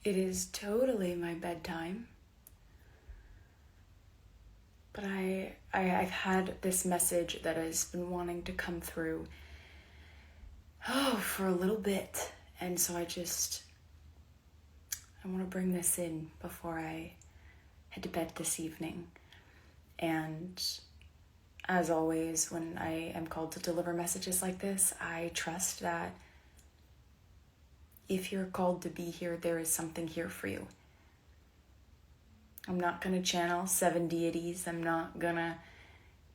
It is totally my bedtime. But I've had this message that has been wanting to come through for a little bit. And so I want to bring this in before I head to bed this evening. And as always, when I am called to deliver messages like this, I trust that if you're called to be here, there is something here for you. I'm not going to channel 7 deities. I'm not going to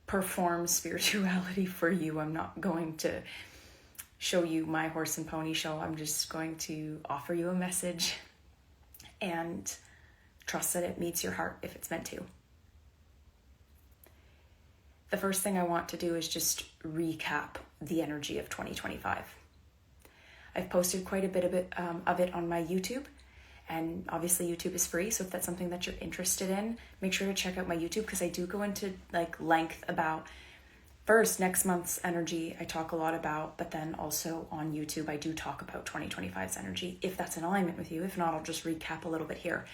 perform spirituality for you. I'm not going to show you my horse and pony show. I'm just going to offer you a message and trust that it meets your heart if it's meant to. The first thing I want to do is just recap the energy of 2025. I've posted quite a bit of it on my YouTube, and obviously YouTube is free, so if that's something that you're interested in, make sure to check out my YouTube, because I do go into length about first next month's energy I talk a lot about, but then also on YouTube I do talk about 2025's energy, if that's in alignment with you. If not, I'll just recap a little bit here.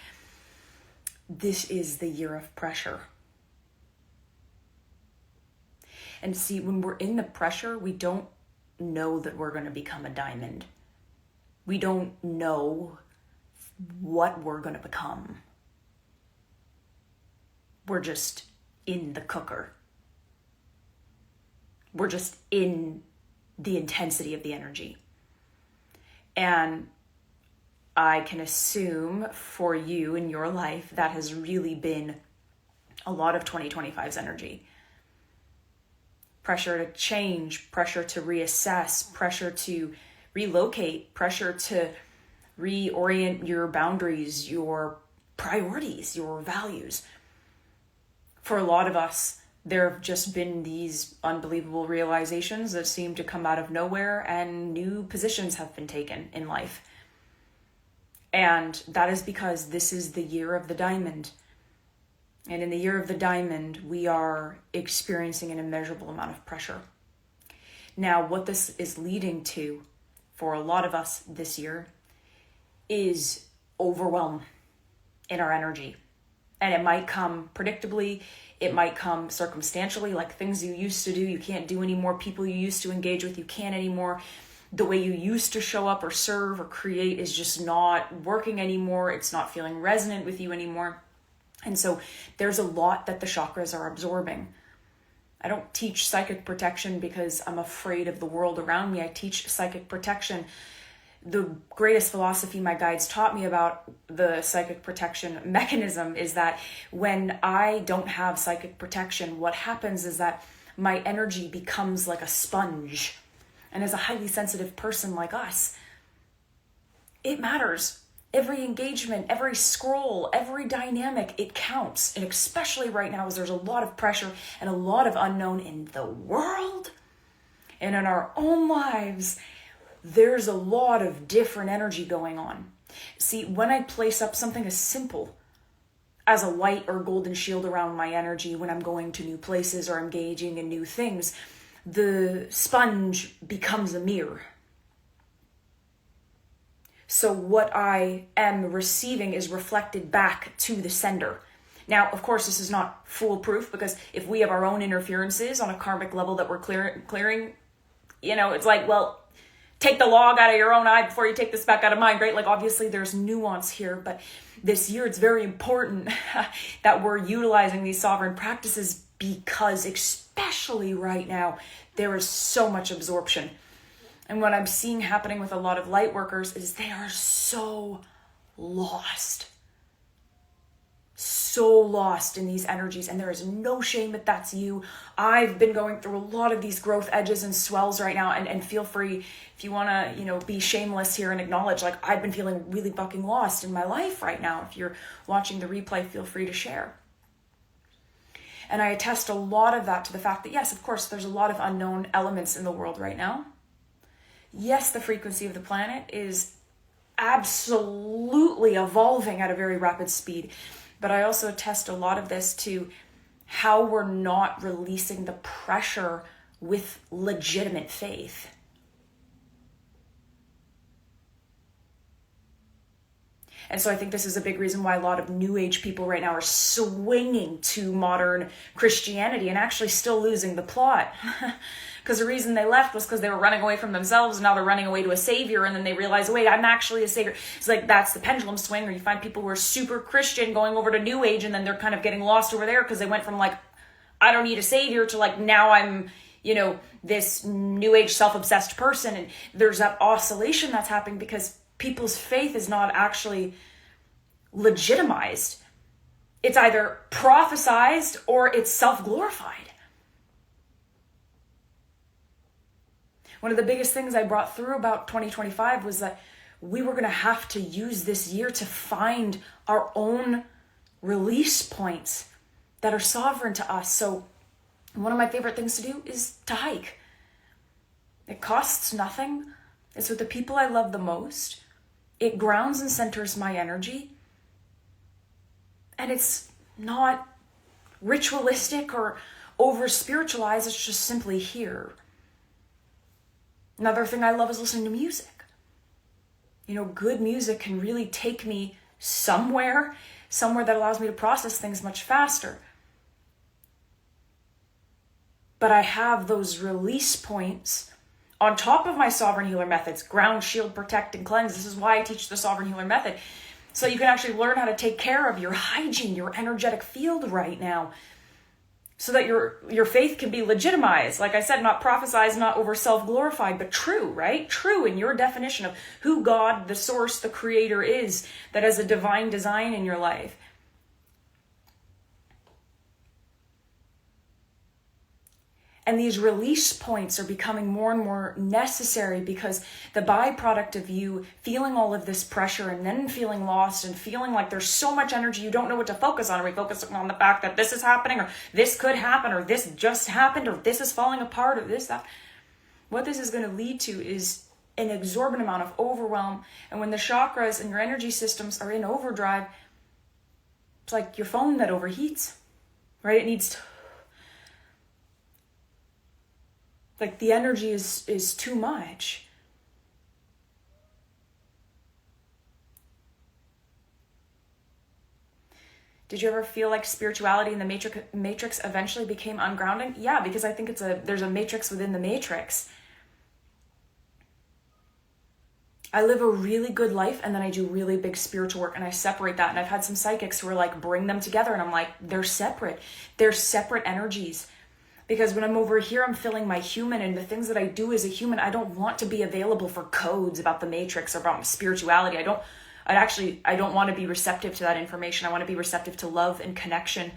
This is the year of pressure. And see, when we're in the pressure, we don't know that we're going to become a diamond. We don't know what we're going to become. We're just in the cooker. We're just in the intensity of the energy. And I can assume for you in your life, that has really been a lot of 2025's energy. Pressure to change, pressure to reassess, pressure to relocate, pressure to reorient your boundaries, your priorities, your values. For a lot of us, there have just been these unbelievable realizations that seem to come out of nowhere, and new positions have been taken in life. And that is because this is the year of the diamond. And in the year of the diamond, we are experiencing an immeasurable amount of pressure. Now, what this is leading to for a lot of us this year is overwhelm in our energy. And it might come predictably, it might come circumstantially, like things you used to do, you can't do anymore, people you used to engage with, you can't anymore. The way you used to show up or serve or create is just not working anymore. It's not feeling resonant with you anymore. And so there's a lot that the chakras are absorbing. I don't teach psychic protection because I'm afraid of the world around me. I teach psychic protection. The greatest philosophy my guides taught me about the psychic protection mechanism is that when I don't have psychic protection, what happens is that my energy becomes like a sponge. And as a highly sensitive person like us, it matters. Every engagement, every scroll, every dynamic, it counts. And especially right now, as there's a lot of pressure and a lot of unknown in the world and in our own lives, there's a lot of different energy going on. See, when I place up something as simple as a white or golden shield around my energy when I'm going to new places or engaging in new things, the sponge becomes a mirror. So what I am receiving is reflected back to the sender. Now, of course, this is not foolproof, because if we have our own interferences on a karmic level that we're clearing, it's like, well, take the log out of your own eye before you take the speck out of mine, right? Like, obviously there's nuance here, but this year it's very important that we're utilizing these sovereign practices, because especially right now, there is so much absorption. And what I'm seeing happening with a lot of light workers is they are so lost in these energies. And there is no shame if that's you. I've been going through a lot of these growth edges and swells right now. And feel free, if you want to, be shameless here and acknowledge, like, I've been feeling really fucking lost in my life right now. If you're watching the replay, feel free to share. And I attest a lot of that to the fact that, yes, of course, there's a lot of unknown elements in the world right now. Yes, the frequency of the planet is absolutely evolving at a very rapid speed. But I also attest a lot of this to how we're not releasing the pressure with legitimate faith. And so I think this is a big reason why a lot of new age people right now are swinging to modern Christianity and actually still losing the plot. Because the reason they left was because they were running away from themselves, and now they're running away to a savior, and then they realize, wait, I'm actually a savior. It's like, that's the pendulum swing, or you find people who are super Christian going over to new age, and then they're kind of getting lost over there because they went from like, I don't need a savior, to like, now I'm, this new age self-obsessed person. And there's that oscillation that's happening because people's faith is not actually legitimized. It's either prophesized or it's self-glorified. One of the biggest things I brought through about 2025 was that we were going to have to use this year to find our own release points that are sovereign to us. So one of my favorite things to do is to hike. It costs nothing. It's with the people I love the most. It grounds and centers my energy. And it's not ritualistic or over spiritualized. It's just simply here. Another thing I love is listening to music. Good music can really take me somewhere that allows me to process things much faster. But I have those release points on top of my Sovereign Healer methods: ground, shield, protect, and cleanse. This is why I teach the Sovereign Healer method. So you can actually learn how to take care of your hygiene, your energetic field right now, so that your faith can be legitimized. Like I said, not prophesized, not over self-glorified, but true, right? True in your definition of who God, the source, the creator is, that has a divine design in your life. And these release points are becoming more and more necessary because the byproduct of you feeling all of this pressure and then feeling lost and feeling like there's so much energy you don't know what to focus on. Are we focusing on the fact that this is happening, or this could happen, or this just happened, or this is falling apart, or this, that? What this is going to lead to is an exorbitant amount of overwhelm. And when the chakras and your energy systems are in overdrive, it's like your phone that overheats, right? It needs to... Like the energy is too much. Did you ever feel like spirituality in the matrix eventually became ungrounding? Yeah, because I think there's a matrix within the matrix. I live a really good life and then I do really big spiritual work and I separate that. And I've had some psychics who are like, bring them together. And I'm like, they're separate. They're separate energies. Because when I'm over here, I'm feeling my human, and the things that I do as a human, I don't want to be available for codes about the matrix or about spirituality. I don't want to be receptive to that information. I want to be receptive to love and connection.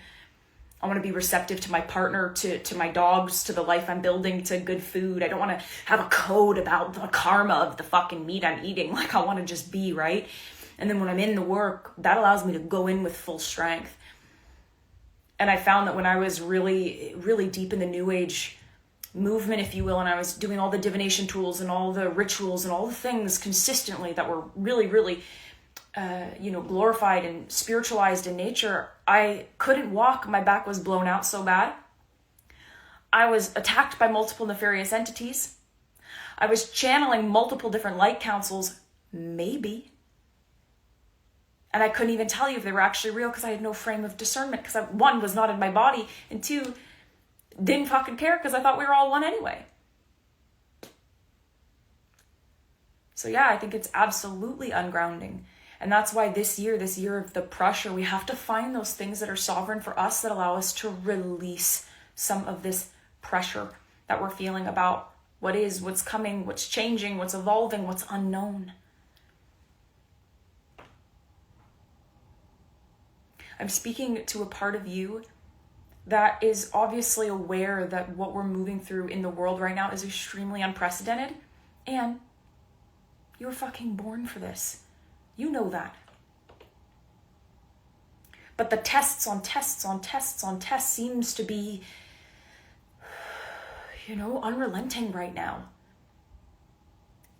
I want to be receptive to my partner, to my dogs, to the life I'm building, to good food. I don't want to have a code about the karma of the fucking meat I'm eating. Like, I want to just be, right? And then when I'm in the work, that allows me to go in with full strength. And I found that when I was really, really deep in the New Age movement, if you will, and I was doing all the divination tools and all the rituals and all the things consistently that were really, really, glorified and spiritualized in nature, I couldn't walk. My back was blown out so bad. I was attacked by multiple nefarious entities. I was channeling multiple different light councils, maybe. And I couldn't even tell you if they were actually real because I had no frame of discernment, because one, was not in my body, and two, didn't fucking care because I thought we were all one anyway. So yeah, I think it's absolutely ungrounding. And that's why this year of the pressure, we have to find those things that are sovereign for us that allow us to release some of this pressure that we're feeling about what is, what's coming, what's changing, what's evolving, what's unknown. I'm speaking to a part of you that is obviously aware that what we're moving through in the world right now is extremely unprecedented, and you were fucking born for this. You know that. But the tests on tests on tests on tests seems to be, unrelenting right now.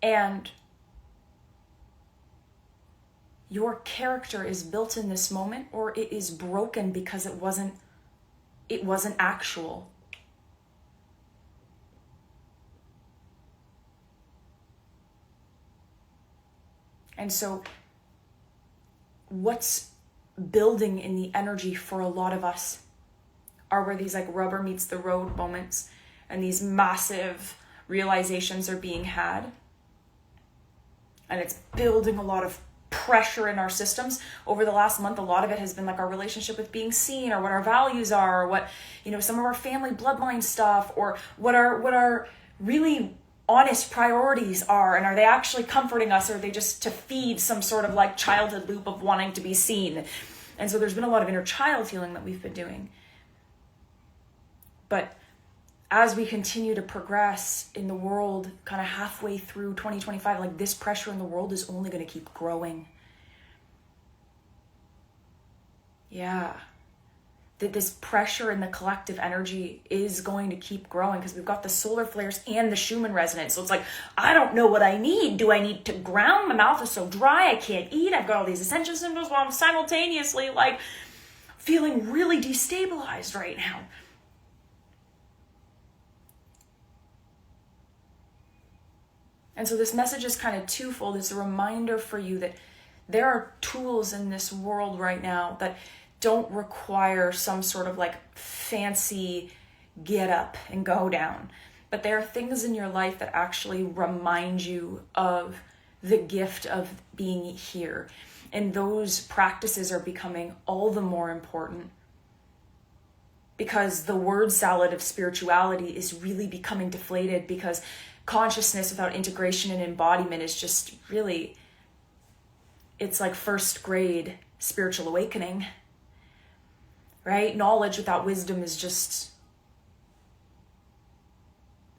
And your character is built in this moment, or it is broken because it wasn't actual. And so what's building in the energy for a lot of us are where these like rubber meets the road moments and these massive realizations are being had. And it's building a lot of pressure in our systems. Over the last month, a lot of it has been like our relationship with being seen, or what our values are, or what, some of our family bloodline stuff, or what our really honest priorities are, and are they actually comforting us, or are they just to feed some sort of like childhood loop of wanting to be seen? And so there's been a lot of inner child healing that we've been doing. But as we continue to progress in the world, kind of halfway through 2025, like this pressure in the world is only going to keep growing. Yeah. That this pressure in the collective energy is going to keep growing because we've got the solar flares and the Schumann resonance. So it's like, I don't know what I need. Do I need to ground? My mouth is so dry, I can't eat. I've got all these ascension symbols while I'm simultaneously like feeling really destabilized right now. And so this message is kind of twofold. It's a reminder for you that there are tools in this world right now that don't require some sort of like fancy get up and go down. But there are things in your life that actually remind you of the gift of being here. And those practices are becoming all the more important because the word salad of spirituality is really becoming deflated, because consciousness without integration and embodiment is just really, it's like first grade spiritual awakening, right? Knowledge without wisdom is just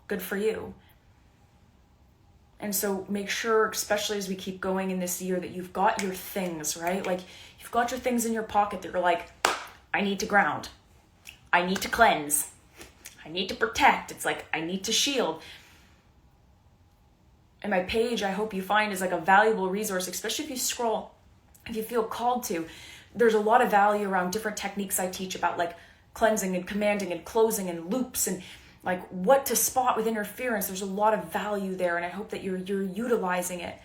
good for you. And so make sure, especially as we keep going in this year, that you've got your things, right? Like you've got your things in your pocket that you're like, I need to ground. I need to cleanse. I need to protect. It's like, I need to shield. And my page, I hope you find, is like a valuable resource, especially if you scroll, if you feel called to. There's a lot of value around different techniques I teach about, like cleansing and commanding and closing and loops and like what to spot with interference. There's a lot of value there, and I hope that you're utilizing it.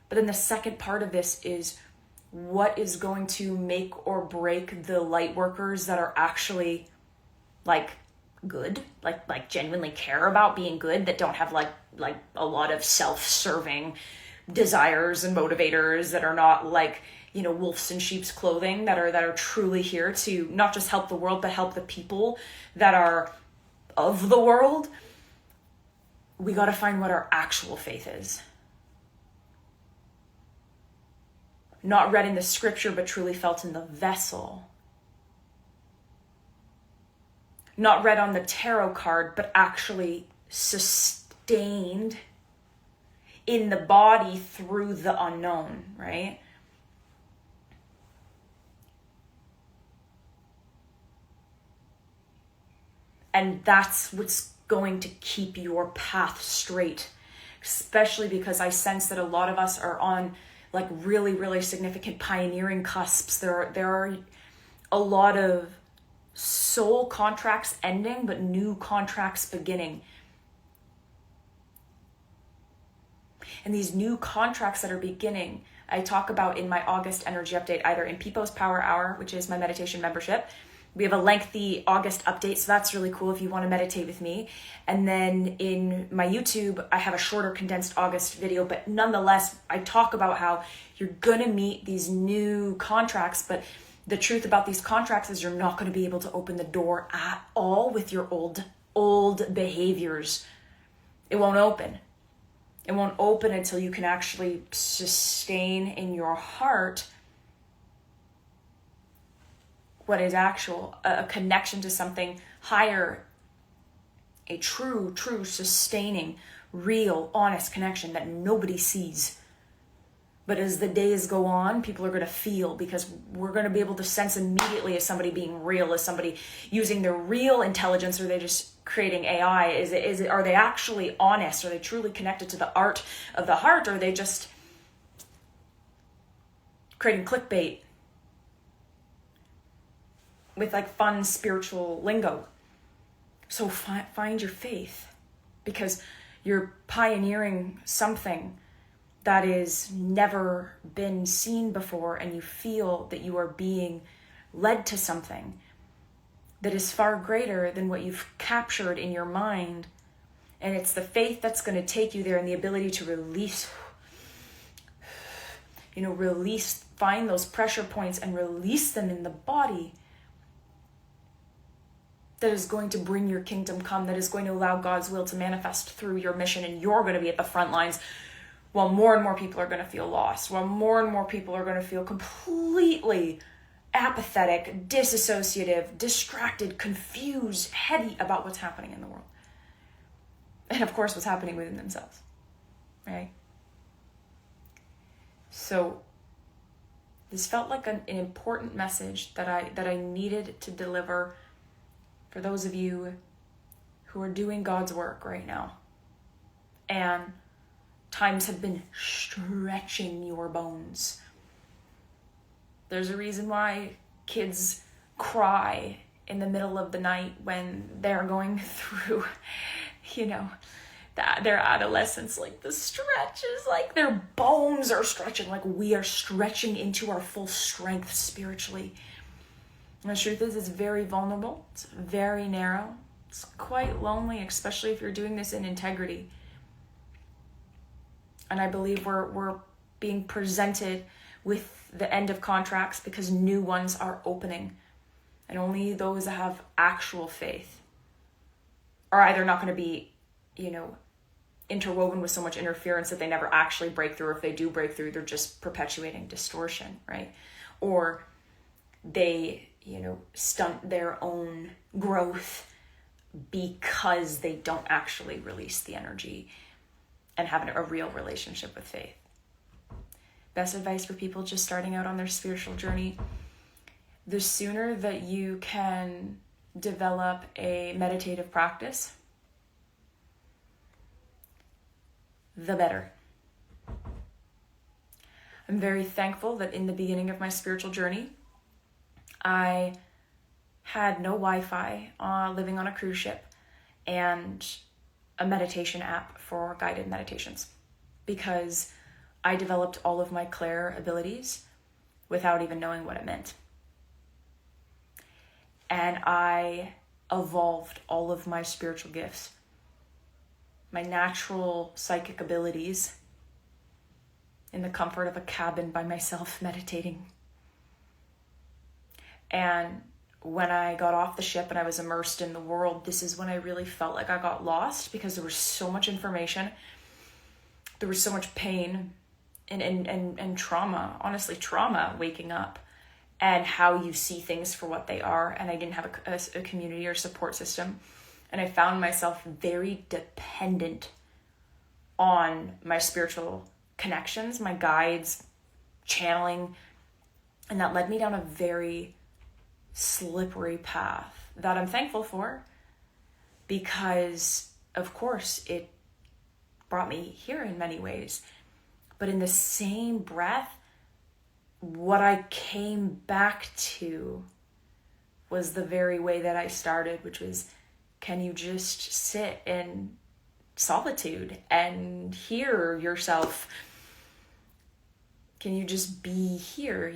But then the second part of this is what is going to make or break the light workers that are actually like good, like genuinely care about being good, that don't have like a lot of self-serving desires and motivators, that are not like, wolves in sheep's clothing, that are truly here to not just help the world, but help the people that are of the world. We got to find what our actual faith is. Not read in the scripture, but truly felt in the vessel. Not read on the tarot card, but actually sustained in the body through the unknown, right? And that's what's going to keep your path straight, especially because I sense that a lot of us are on like really, really significant pioneering cusps. There are a lot of soul contracts ending, but new contracts beginning. And these new contracts that are beginning, I talk about in my August energy update, either in People's Power Hour, which is my meditation membership. We have a lengthy August update, so that's really cool if you want to meditate with me. And then in my YouTube, I have a shorter condensed August video, but nonetheless, I talk about how you're going to meet these new contracts, but the truth about these contracts is you're not going to be able to open the door at all with your old behaviors. It won't open. It won't open until you can actually sustain in your heart what is actual, a connection to something higher, a true, sustaining, real, honest connection that nobody sees. But as the days go on, people are going to feel, because we're going to be able to sense immediately, is somebody being real, is somebody using their real intelligence, or are they just creating AI? Are they actually honest? Are they truly connected to the art of the heart? Or are they just creating clickbait with like fun spiritual lingo? So find your faith, because you're pioneering something that is never been seen before, and you feel that you are being led to something that is far greater than what you've captured in your mind. And it's the faith that's going to take you there, and the ability to release, find those pressure points and release them in the body, that is going to bring your kingdom come, that is going to allow God's will to manifest through your mission. And you're going to be at the front lines while more and more people are going to feel lost, while more and more people are going to feel completely apathetic, disassociative, distracted, confused, heady about what's happening in the world. And of course, what's happening within themselves, right? So this felt like an important message that I needed to deliver for those of you who are doing God's work right now. And times have been stretching your bones. There's a reason why kids cry in the middle of the night when they're going through, their adolescence. Like the stretches, like their bones are stretching, like we are stretching into our full strength spiritually. And the truth is, it's very vulnerable. It's very narrow. It's quite lonely, especially if you're doing this in integrity. And I believe we're being presented with the end of contracts because new ones are opening. And only those that have actual faith are either not going to be, interwoven with so much interference that they never actually break through. Or if they do break through, they're just perpetuating distortion, right? Or they, stunt their own growth because they don't actually release the energy and have a real relationship with faith. Best advice for people just starting out on their spiritual journey: the sooner that you can develop a meditative practice, the better. I'm very thankful that in the beginning of my spiritual journey, I had no Wi-Fi, living on a cruise ship, and a meditation app for guided meditations, because I developed all of my clair abilities without even knowing what it meant. And I evolved all of my spiritual gifts, my natural psychic abilities, in the comfort of a cabin by myself meditating. And when I got off the ship and I was immersed in the world, this is when I really felt like I got lost, because there was so much information. There was so much pain and trauma, honestly, trauma waking up, and how you see things for what they are. And I didn't have a community or support system. And I found myself very dependent on my spiritual connections, my guides, channeling. And that led me down a very slippery path that I'm thankful for, because of course it brought me here in many ways. But in the same breath, what I came back to was the very way that I started, which was, can you just sit in solitude and hear yourself? Can you just be here,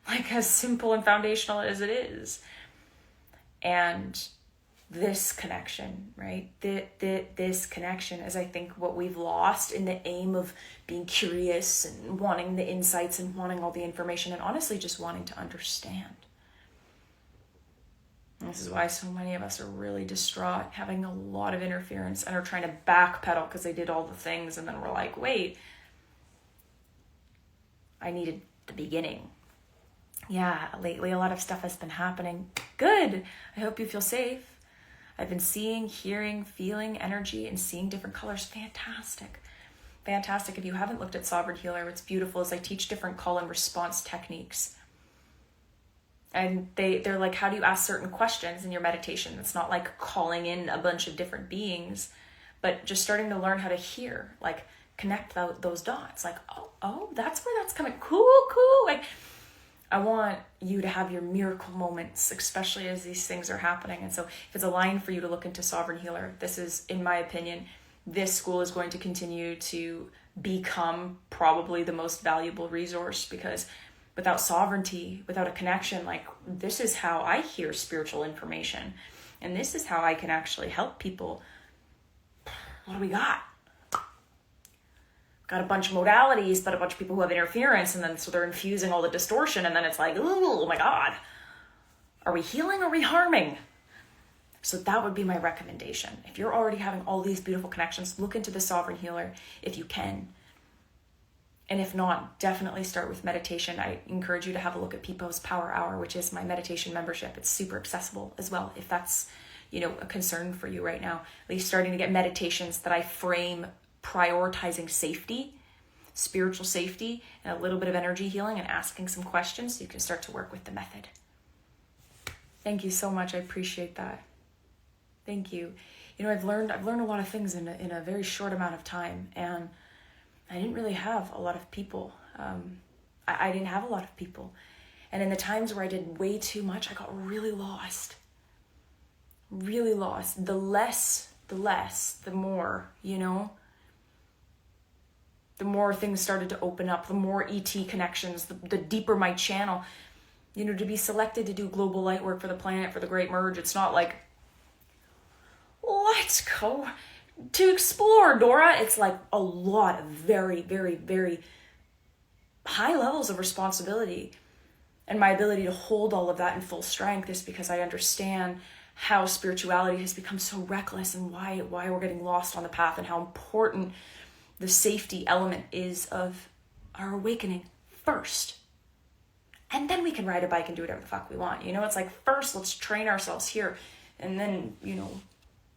like as simple and foundational as it is? And this connection, right? This connection is, I think, what we've lost in the aim of being curious and wanting the insights and wanting all the information, and honestly just wanting to understand. And this is why so many of us are really distraught, having a lot of interference, and are trying to backpedal because they did all the things, and then we're like, wait, I needed the beginning. Yeah, lately a lot of stuff has been happening. Good. I hope you feel safe. I've been seeing, hearing, feeling energy, and seeing different colors. Fantastic. Fantastic. If you haven't looked at Sovereign Healer, what's beautiful is I teach different call and response techniques. And they're like, how do you ask certain questions in your meditation? It's not like calling in a bunch of different beings, but just starting to learn how to hear, like connect those dots. Like, oh, that's where that's coming. Cool. Like, I want you to have your miracle moments, especially as these things are happening. And so if it's a line for you to look into Sovereign Healer, this is, in my opinion, this school is going to continue to become probably the most valuable resource, because without sovereignty, without a connection, like, this is how I hear spiritual information. And this is how I can actually help people. What do we got? Got a bunch of modalities, but a bunch of people who have interference, and then so they're infusing all the distortion, and then it's like, oh my God. Are we healing or are we harming? So that would be my recommendation. If you're already having all these beautiful connections, look into the Sovereign Healer if you can. And if not, definitely start with meditation. I encourage you to have a look at People's Power Hour, which is my meditation membership. It's super accessible as well, if that's, a concern for you right now. At least starting to get meditations that I frame prioritizing safety, spiritual safety, and a little bit of energy healing, and asking some questions so you can start to work with the method. Thank you so much. I appreciate that. Thank you. I've learned a lot of things in a very short amount of time, and I didn't really have a lot of people. I didn't have a lot of people. And in the times where I did way too much, I got really lost. Really lost. The less, the more, the more things started to open up, the more ET connections, the deeper my channel. To be selected to do global light work for the planet, for the Great Merge, it's not like, let's go to explore, Dora. It's like a lot of very, very, very high levels of responsibility. And my ability to hold all of that in full strength is because I understand how spirituality has become so reckless, and why we're getting lost on the path, and how important the safety element is of our awakening first. And then we can ride a bike and do whatever the fuck we want. It's like, first let's train ourselves here, and then,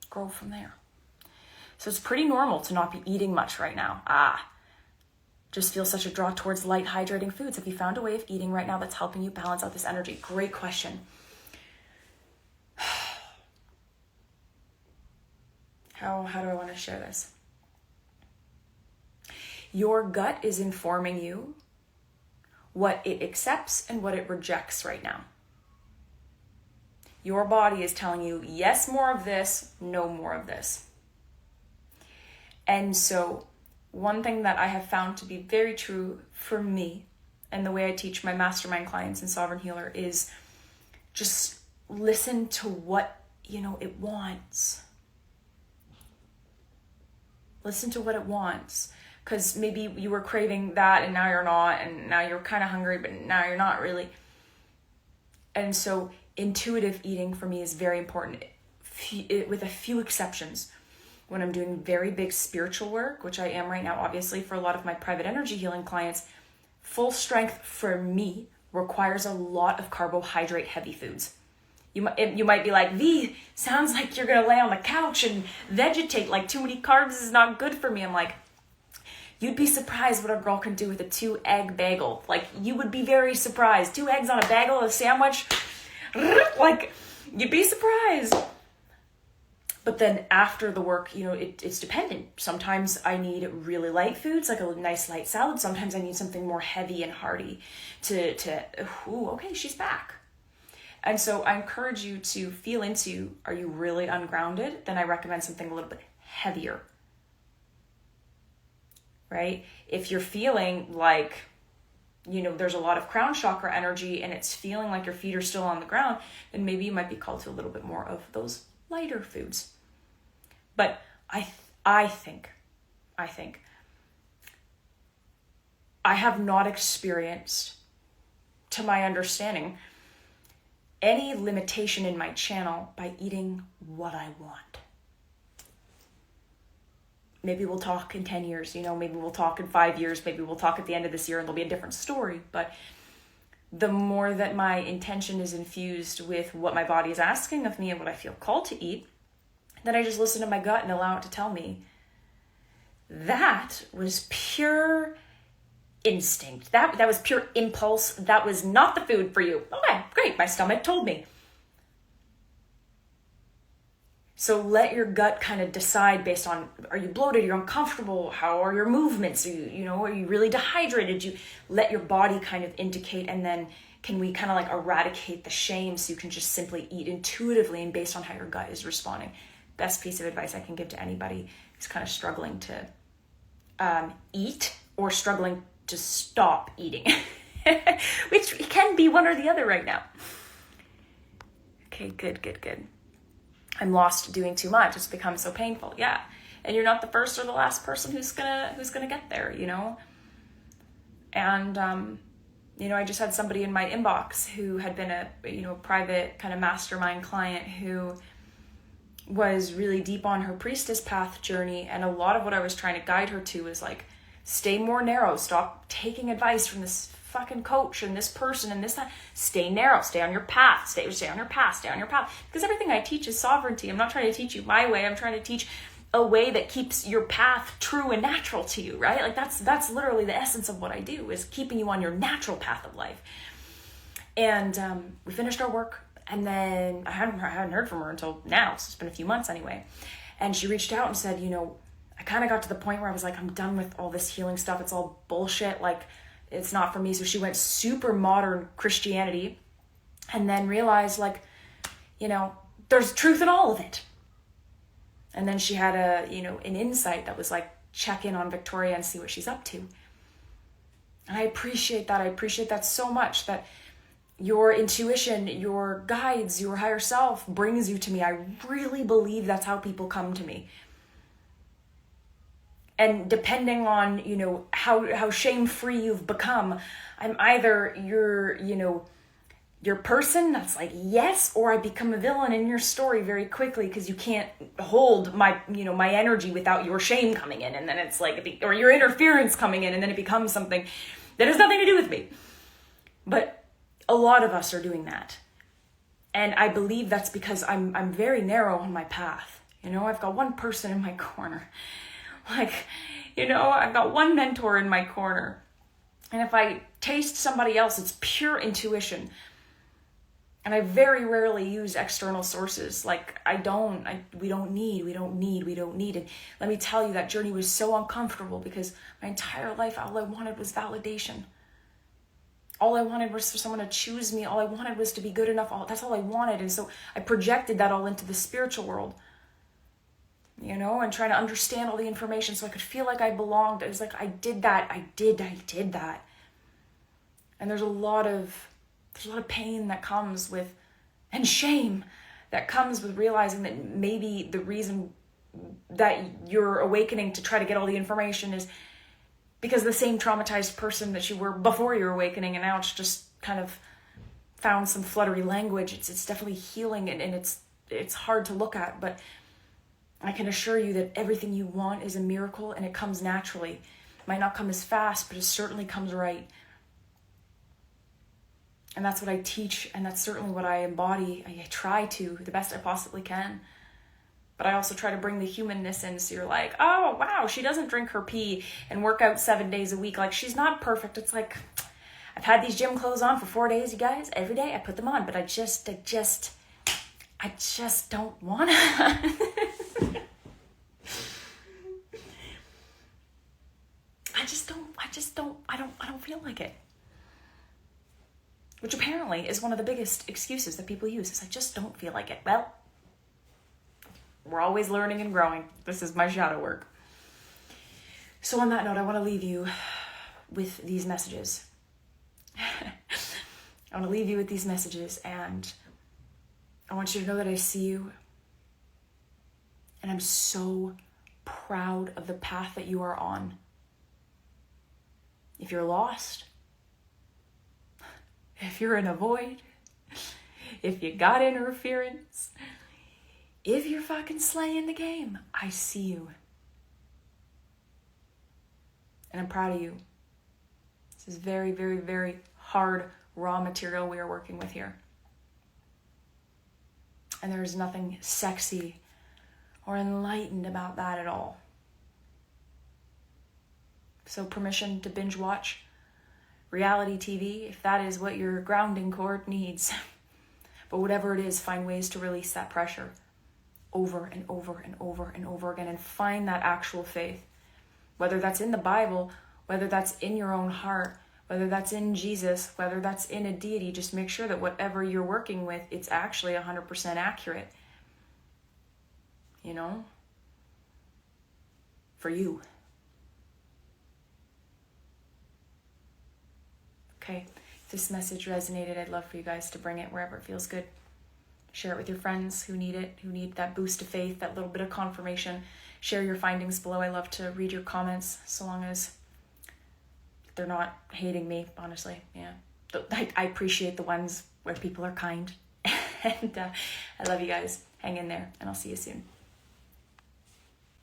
grow from there. So it's pretty normal to not be eating much right now. Just feel such a draw towards light, hydrating foods. Have you found a way of eating right now that's helping you balance out this energy? Great question. How do I want to share this? Your gut is informing you what it accepts and what it rejects right now. Your body is telling you, yes, more of this, no more of this. And so one thing that I have found to be very true for me, and the way I teach my mastermind clients in Sovereign Healer, is just listen to what, it wants. Listen to what it wants. Because maybe you were craving that and now you're not, and now you're kind of hungry, but now you're not really. And so intuitive eating for me is very important, with a few exceptions. When I'm doing very big spiritual work, which I am right now, obviously, for a lot of my private energy healing clients, full strength for me requires a lot of carbohydrate heavy foods. You might be like, V, sounds like you're going to lay on the couch and vegetate, like too many carbs is not good for me. I'm like, you'd be surprised what a girl can do with a 2-egg bagel. Like, you would be very surprised. 2 eggs on a bagel, a sandwich, like, you'd be surprised. But then after the work, it's dependent. Sometimes I need really light foods, like a nice light salad. Sometimes I need something more heavy and hearty okay, she's back. And so I encourage you to feel into, are you really ungrounded? Then I recommend something a little bit heavier. Right? If you're feeling like, there's a lot of crown chakra energy and it's feeling like your feet are still on the ground, then maybe you might be called to a little bit more of those lighter foods. But I think I have not experienced, to my understanding, any limitation in my channel by eating what I want. Maybe we'll talk in 10 years, maybe we'll talk in 5 years, maybe we'll talk at the end of this year and there'll be a different story. But the more that my intention is infused with what my body is asking of me and what I feel called to eat, then I just listen to my gut and allow it to tell me. That was pure instinct. That was pure impulse. That was not the food for you. Okay, great. My stomach told me. So let your gut kind of decide based on, are you bloated? You're uncomfortable? How are your movements? Are you really dehydrated? You let your body kind of indicate, and then can we kind of like eradicate the shame so you can just simply eat intuitively and based on how your gut is responding. Best piece of advice I can give to anybody. who's kind of struggling to eat or struggling to stop eating, which can be one or the other right now. Okay, good. I'm lost doing too much. It's become so painful. Yeah. And you're not the first or the last person who's gonna get there, you know? And, I just had somebody in my inbox who had been a private kind of mastermind client who was really deep on her priestess path journey. And a lot of what I was trying to guide her to is like, stay more narrow, stop taking advice from this fucking coach and this person and this, that. Stay narrow, stay on your path, stay on your path, stay on your path. Because everything I teach is sovereignty. I'm not trying to teach you my way. I'm trying to teach a way that keeps your path true and natural to you, right? Like that's literally the essence of what I do, is keeping you on your natural path of life. And we finished our work, and then I hadn't heard from her until now. So it's been a few months anyway. And she reached out and said, I kind of got to the point where I was like, I'm done with all this healing stuff. It's all bullshit. Like, it's not for me. So she went super modern Christianity, and then realized, like, there's truth in all of it. And then she had an insight that was like, check in on Victoria and see what she's up to. And I appreciate that. I appreciate that so much, that your intuition, your guides, your higher self brings you to me. I really believe that's how people come to me. And depending on, how shame-free you've become, I'm either your person that's like, yes, or I become a villain in your story very quickly because you can't hold my energy without your shame coming in. And then it's like, or your interference coming in, and then it becomes something that has nothing to do with me. But a lot of us are doing that. And I believe that's because I'm very narrow on my path. I've got one person in my corner. Like, I've got one mentor in my corner. And if I taste somebody else, it's pure intuition. And I very rarely use external sources. Like, we don't need. And let me tell you, that journey was so uncomfortable because my entire life, all I wanted was validation. All I wanted was for someone to choose me. All I wanted was to be good enough. That's all I wanted. And so I projected that all into the spiritual world, and trying to understand all the information so I could feel like I belonged. It was like, I did that. I did that. And there's a lot of pain that comes with, and shame that comes with realizing that maybe the reason that you're awakening to try to get all the information is because the same traumatized person that you were before your awakening, and now it's just kind of found some fluttery language. It's definitely healing, and it's hard to look at, but I can assure you that everything you want is a miracle, and it comes naturally. It might not come as fast, but it certainly comes right. And that's what I teach, and that's certainly what I embody. I try to, the best I possibly can. But I also try to bring the humanness in, so you're like, oh, wow, she doesn't drink her pee and work out 7 days a week. Like, she's not perfect. It's like, I've had these gym clothes on for 4 days, you guys. Every day I put them on, but I just don't want to. I don't feel like it. Which apparently is one of the biggest excuses that people use, is I just don't feel like it. Well, we're always learning and growing. This is my shadow work. So on that note, I want to leave you with these messages. And I want you to know that I see you. And I'm so proud of the path that you are on. If you're lost, if you're in a void, if you got interference, if you're fucking slaying the game, I see you. And I'm proud of you. This is very, very, very hard, raw material we are working with here. And there is nothing sexy or enlightened about that at all. So permission to binge watch reality TV, if that is what your grounding cord needs. But whatever it is, find ways to release that pressure over and over and over and over again, and find that actual faith. Whether that's in the Bible, whether that's in your own heart, whether that's in Jesus, whether that's in a deity, just make sure that whatever you're working with, it's actually 100% accurate. for you. Okay, if this message resonated, I'd love for you guys to bring it wherever it feels good. Share it with your friends who need it, who need that boost of faith, that little bit of confirmation. Share your findings below. I love to read your comments, so long as they're not hating me, honestly. Yeah, I appreciate the ones where people are kind. And I love you guys. Hang in there, and I'll see you soon.